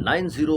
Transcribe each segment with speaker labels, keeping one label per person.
Speaker 1: 90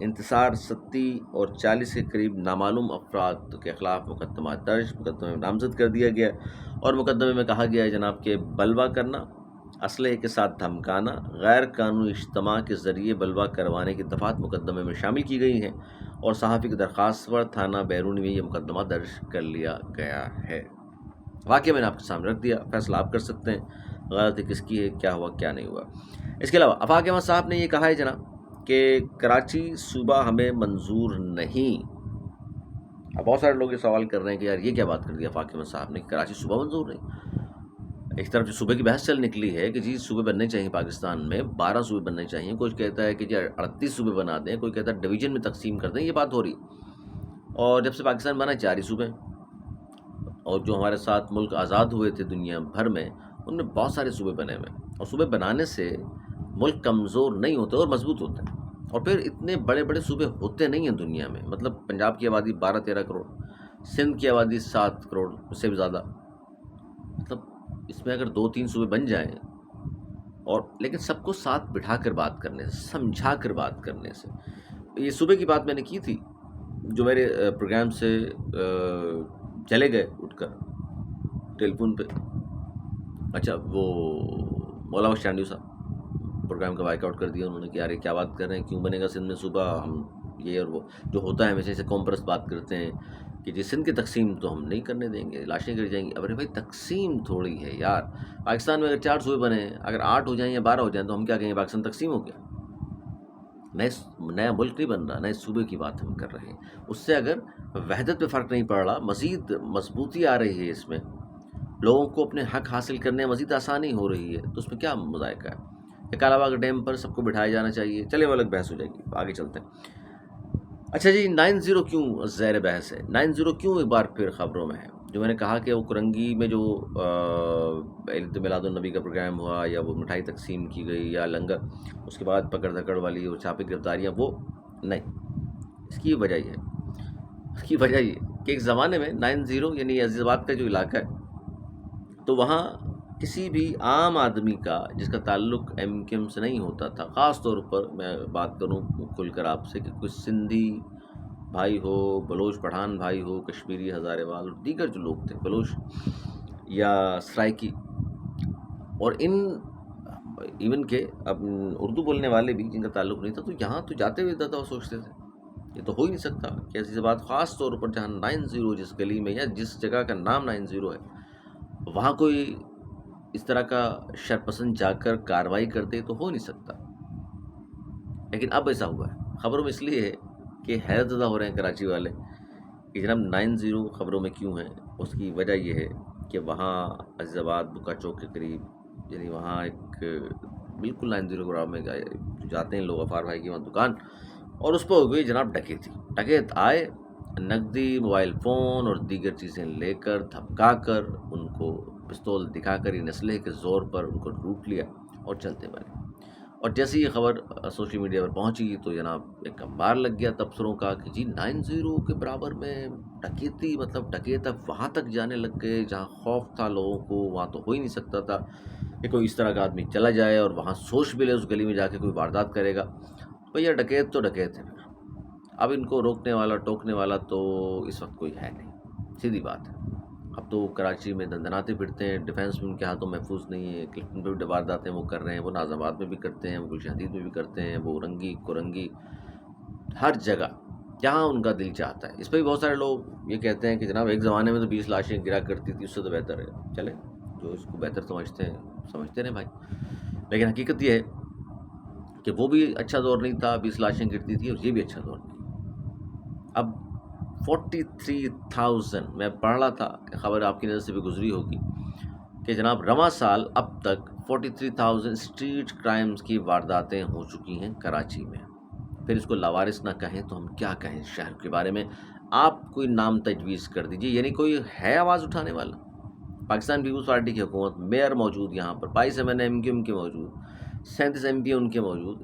Speaker 1: انتصار ستی اور 40 کے قریب نامعلوم افراد کے خلاف مقدمات درج، مقدمے میں نامزد کر دیا گیا اور مقدمے میں کہا گیا ہے جناب کہ بلوا کرنا، اسلحے کے ساتھ دھمکانا، غیر قانونی اجتماع کے ذریعے بلوا کروانے کی دفعات مقدمے میں شامل کی گئی ہیں اور صحافی کی درخواست پر تھانہ بیرونی میں یہ مقدمہ درج کر لیا گیا ہے۔ واقعہ میں نے آپ کے سامنے رکھ دیا، فیصلہ آپ کر سکتے ہیں غلطی کس کی ہے، کیا ہوا کیا نہیں ہوا۔ اس کے علاوہ آفاق احمد صاحب نے یہ کہا ہے جناب کہ کراچی صوبہ ہمیں منظور نہیں۔ اب بہت سارے لوگ یہ سوال کر رہے ہیں کہ یار یہ کیا بات کر دی آفاق احمد صاحب نے کہ کراچی صوبہ منظور نہیں۔ ایک طرف جو صوبے کی بحث چل نکلی ہے کہ جی صوبے بننے چاہیے پاکستان میں، 12 صوبے بننے چاہیے، کوئی کہتا ہے کہ جی 38 صوبے بنا دیں، کوئی کہتا ہے ڈویژن میں تقسیم کر دیں، یہ بات ہو رہی۔ اور جب سے پاکستان بنا 4 ہی صوبے، اور جو ہمارے ساتھ ملک آزاد ہوئے تھے دنیا بھر میں ان میں بہت سارے صوبے بنے ہوئے، اور صوبے بنانے سے ملک کمزور نہیں ہوتے اور مضبوط ہوتے ہیں۔ اور پھر اتنے بڑے بڑے صوبے ہوتے نہیں ہیں دنیا میں، مطلب پنجاب کی آبادی 12-13 کروڑ، سندھ کی آبادی 7 کروڑ سے بھی زیادہ، مطلب اس میں اگر 2-3 صوبے بن جائیں اور لیکن سب کو ساتھ بٹھا کر بات کرنے سے، سمجھا کر بات کرنے سے۔ یہ صوبے کی بات میں نے کی تھی جو میرے پروگرام سے چلے گئے اٹھ کر ٹیلی فون پہ، اچھا وہ مولانا شانڈیو صاحب پروگرام کا بائک آؤٹ کر دیا انہوں نے کہ یار یہ کیا بات کر رہے ہیں، کیوں بنے گا سندھ میں صوبہ، ہم یہ اور وہ جو ہوتا ہے ہمیشہ سے کمپرس بات کرتے ہیں کہ جی سندھ کی تقسیم تو ہم نہیں کرنے دیں گے، لاشیں گر جائیں گی۔ ارے بھائی تقسیم تھوڑی ہے یار، پاکستان میں اگر 4 صوبے بنے، اگر 8 ہو جائیں یا 12 ہو جائیں تو ہم کیا کہیں گے پاکستان تقسیم ہو گیا؟ نیا ملک نہیں بن رہا، نئے صوبے کی بات ہم کر رہے ہیں۔ اس سے اگر وحدت پہ فرق نہیں پڑ رہا، مزید مضبوطی آ رہی ہے، اس میں لوگوں کو اپنے حق حاصل کرنے میں مزید آسانی ہو رہی ہے، تو اس میں کیا مذائقہ ہے؟ کالا باغ ڈیم پر سب کو بٹھایا جانا چاہیے، چلے وہ الگ بحث ہو جائے گی، آگے چلتے ہیں۔ اچھا جی 90 کیوں زیر بحث ہے؟ 90 کیوں ایک بار پھر خبروں میں ہے؟ جو میں نے کہا کہ وہ کرنگی میں جو عید میلاد النبی کا پروگرام ہوا، یا وہ مٹھائی تقسیم کی گئی، یا لنگر، اس کے بعد پکڑ دھکڑ والی اور چھاپے گرفتاریاں، وہ نہیں۔ اس کی وجہ یہ ہے، اس کی وجہ یہ کہ ایک زمانے میں 90 یعنی عزیز آباد کا جو علاقہ ہے، تو وہاں کسی بھی عام آدمی کا جس کا تعلق ایم کیو ایم سے نہیں ہوتا تھا، خاص طور پر میں بات کروں کھل کر آپ سے کہ کوئی سندھی بھائی ہو، بلوچ پٹھان بھائی ہو، کشمیری ہزارے وال اور دیگر جو لوگ تھے، بلوچ یا سرائکی، اور ان ایون کہ اب اردو بولنے والے بھی جن کا تعلق نہیں تھا، تو یہاں تو جاتے ہوئے دادا وہ سوچتے تھے یہ تو ہو ہی نہیں سکتا کہ ایسی بات، خاص طور پر جہاں 90 جس گلی میں یا جس جگہ کا نام 90 ہے وہاں کوئی اس طرح کا شرپسند جا کر کارروائی کرتے تو ہو نہیں سکتا۔ لیکن اب ایسا ہوا ہے، خبروں میں اس لیے ہے کہ حیرت زدہ ہو رہے ہیں کراچی والے کہ جناب 90 خبروں میں کیوں ہیں۔ اس کی وجہ یہ ہے کہ وہاں عزیز آباد بکا چوک کے قریب، یعنی وہاں ایک بالکل 90 گراؤنڈ میں جاتے ہیں لوگ، غفار بھائی کی وہاں دکان، اور اس پہ ہو گئی جناب ڈکیتی۔ ڈکیت آئے، نقدی، موبائل فون اور دیگر چیزیں لے کر، دھمکا کر، ان کو پستول دکھا کر، ان اسلحے کے زور پر ان کو لوٹ لیا اور چلتے بنے۔ اور جیسے یہ خبر سوشل میڈیا پر پہنچی تو جناب ایک انبار لگ گیا تبصروں کا کہ جی 90 کے برابر میں ڈکیتی، مطلب ڈکیت اب وہاں تک جانے لگ گئے جہاں خوف تھا لوگوں کو، وہاں تو ہو ہی نہیں سکتا تھا کہ کوئی اس طرح کا آدمی چلا جائے اور وہاں سوچ بھی لے اس گلی میں جا کے کوئی واردات کرے گا۔ بھیا ڈکیت تو ڈکیت ہے، اب ان کو روکنے والا ٹوکنے والا تو اس وقت کوئی ہے نہیں، سیدھی بات ہے۔ اب تو کراچی میں دندناتے پھرتے ہیں، ڈیفینس میں ان کے ہاتھوں محفوظ نہیں ہے، کلفٹن پہ بھی وارداتیں وہ کر رہے ہیں، وہ ناظم آباد میں بھی کرتے ہیں، وہ گلشن حدید میں بھی کرتے ہیں، وہ رنگی کرنگی، ہر جگہ جہاں ان کا دل چاہتا ہے۔ اس پہ بھی بہت سارے لوگ یہ کہتے ہیں کہ جناب ایک زمانے میں تو 20 لاشیں گرا کرتی تھی، اس سے تو بہتر ہے، چلے جو اس کو بہتر سمجھتے ہیں سمجھتے رہیں بھائی، لیکن حقیقت یہ ہے کہ وہ بھی اچھا دور نہیں تھا، 20 لاشیں گرتی تھی، اور یہ بھی اچھا دور نہیں۔ اب 43,000 میں پڑھ رہا تھا، خبر آپ کی نظر سے بھی گزری ہوگی کہ جناب رواں سال اب تک 43,000 اسٹریٹ کرائمز کی وارداتیں ہو چکی ہیں کراچی میں۔ پھر اس کو لاوارث نہ کہیں تو ہم کیا کہیں شہر کے بارے میں؟ آپ کوئی نام تجویز کر دیجئے، یعنی کوئی ہے آواز اٹھانے والا؟ پاکستان پیپلز پارٹی کی حکومت، میئر موجود یہاں پر، 22 ایم کیو ایم کے موجود، 37 ایم پی ان کے موجود،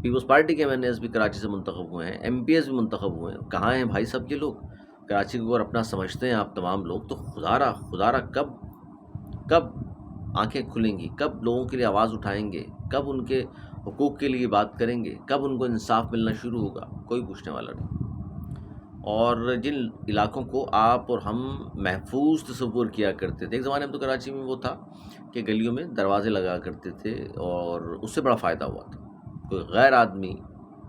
Speaker 1: پیپلز پارٹی کے ایم بھی کراچی سے منتخب ہوئے ہیں، ایم پی ایس بھی منتخب ہوئے ہیں، کہاں ہیں بھائی سب یہ لوگ؟ کراچی کو اگر اپنا سمجھتے ہیں آپ تمام لوگ، تو خدارہ کب آنکھیں کھلیں گی، کب لوگوں کے لیے آواز اٹھائیں گے، کب ان کے حقوق کے لیے بات کریں گے، کب ان کو انصاف ملنا شروع ہوگا، کوئی پوچھنے والا نہیں۔ اور جن علاقوں کو آپ اور ہم محفوظ تصور کیا کرتے تھے، ایک زمانے میں تو کراچی میں وہ تھا کہ گلیوں میں دروازے لگا کرتے تھے اور اس سے بڑا فائدہ ہوا تھا۔ کوئی غیر آدمی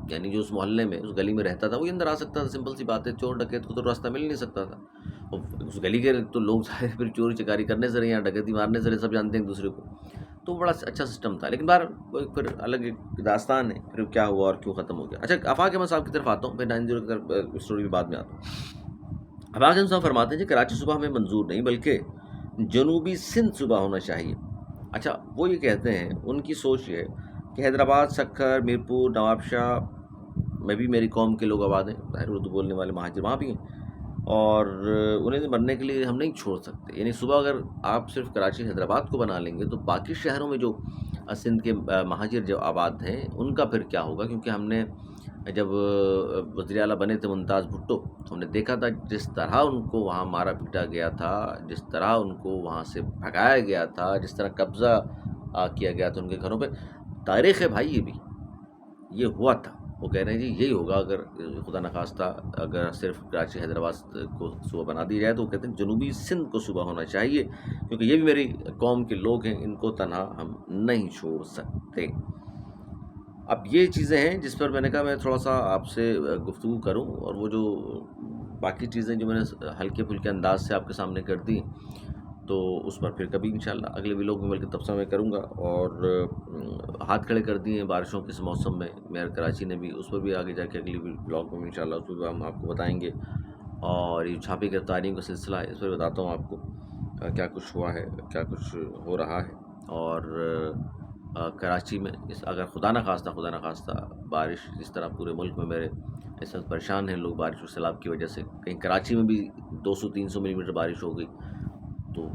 Speaker 1: یعنی جو اس محلے میں اس گلی میں رہتا تھا وہ اندر آ سکتا تھا، سمپل سی بات ہے، چور ڈکیت کو تو راستہ مل نہیں سکتا تھا۔ اور اس گلی کے تو لوگ ظاہر پھر چوری چکاری کرنے سے رہے یا ڈکیتی مارنے سے رہے، سب جانتے ہیں ایک دوسرے کو، تو بڑا اچھا سسٹم تھا۔ لیکن بہر وہ ایک پھر الگ ایک داستان ہے، پھر کیا ہوا اور کیوں ختم ہو گیا۔ اچھا آفاق احمد صاحب کی طرف آتا ہوں، پھر 90 کی طرف اسٹوری بھی بعد میں آتا ہوں۔ آفاق احمد صاحب فرماتے ہیں کہ کراچی صوبہ ہمیں منظور نہیں بلکہ جنوبی سندھ صوبہ ہونا چاہیے۔ اچھا وہ یہ کہتے ہیں، ان کی سوچ یہ ہے کہ حیدرآباد، سکھر، میرپور، نواب شاہ میں بھی میری قوم کے لوگ آباد ہیں، ظاہر اردو بولنے والے مہاجر وہاں بھی ہیں، اور انہیں مرنے کے لیے ہم نہیں چھوڑ سکتے۔ یعنی صبح اگر آپ صرف کراچی حیدرآباد کو بنا لیں گے تو باقی شہروں میں جو سندھ کے مہاجر جو آباد ہیں ان کا پھر کیا ہوگا؟ کیونکہ ہم نے جب وزیر اعلیٰ بنے تھے ممتاز بھٹو، تو ہم نے دیکھا تھا جس طرح ان کو وہاں مارا پیٹا گیا تھا، جس طرح ان کو وہاں سے بھگایا گیا تھا، جس طرح قبضہ کیا گیا تھا ان کے گھروں پہ۔ تاریخ ہے بھائی، یہ بھی یہ ہوا تھا۔ وہ کہہ رہے ہیں جی یہی ہوگا اگر خدا نخواستہ اگر صرف کراچی حیدرآباد کو صوبہ بنا دی جائے، تو وہ کہتے ہیں جنوبی سندھ کو صوبہ ہونا چاہیے، کیونکہ یہ بھی میری قوم کے لوگ ہیں، ان کو تنہا ہم نہیں چھوڑ سکتے۔ اب یہ چیزیں ہیں جس پر میں نے کہا میں تھوڑا سا آپ سے گفتگو کروں، اور وہ جو باقی چیزیں جو میں نے ہلکے پھلکے انداز سے آپ کے سامنے کر دی، تو اس پر پھر کبھی انشاءاللہ اگلے ویلوگ میں بلکہ تبصرہ میں کروں گا۔ اور ہاتھ کھڑے کر دیے ہیں بارشوں کے اس موسم میں میئر کراچی نے بھی، اس پر بھی آگے جا کے اگلی بلاگ میں انشاءاللہ اس پر بھی ہم آپ کو بتائیں گے۔ اور یہ چھاپے گرفتاریوں کا سلسلہ ہے، اس پر بتاتا ہوں آپ کو کیا کچھ ہوا ہے، کیا کچھ ہو رہا ہے۔ اور کراچی میں اگر خدا نخواستہ بارش جس طرح پورے ملک میں میرے اس وقت پریشان ہیں لوگ بارش اور سیلاب کی وجہ سے، کہیں کراچی میں بھی 200-300 ملی میٹر بارش ہو گئی، تو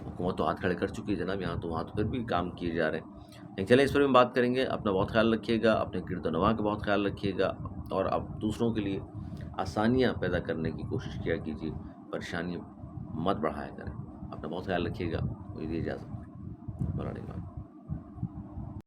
Speaker 1: حکومت تو ہاتھ کھڑے کر چکی ہے جناب یہاں تو، وہاں تو پھر بھی کام کیے جا رہے ہیں۔ لیکن چلیں اس پر بھی بات کریں گے۔ اپنا بہت خیال رکھیے گا، اپنے گرد و نواح کا بہت خیال رکھیے گا، اور آپ دوسروں کے لیے آسانیاں پیدا کرنے کی کوشش کیا کیجیے، پریشانی مت بڑھایا کریں۔ اپنا بہت خیال رکھیے گا، مجھے اجازت۔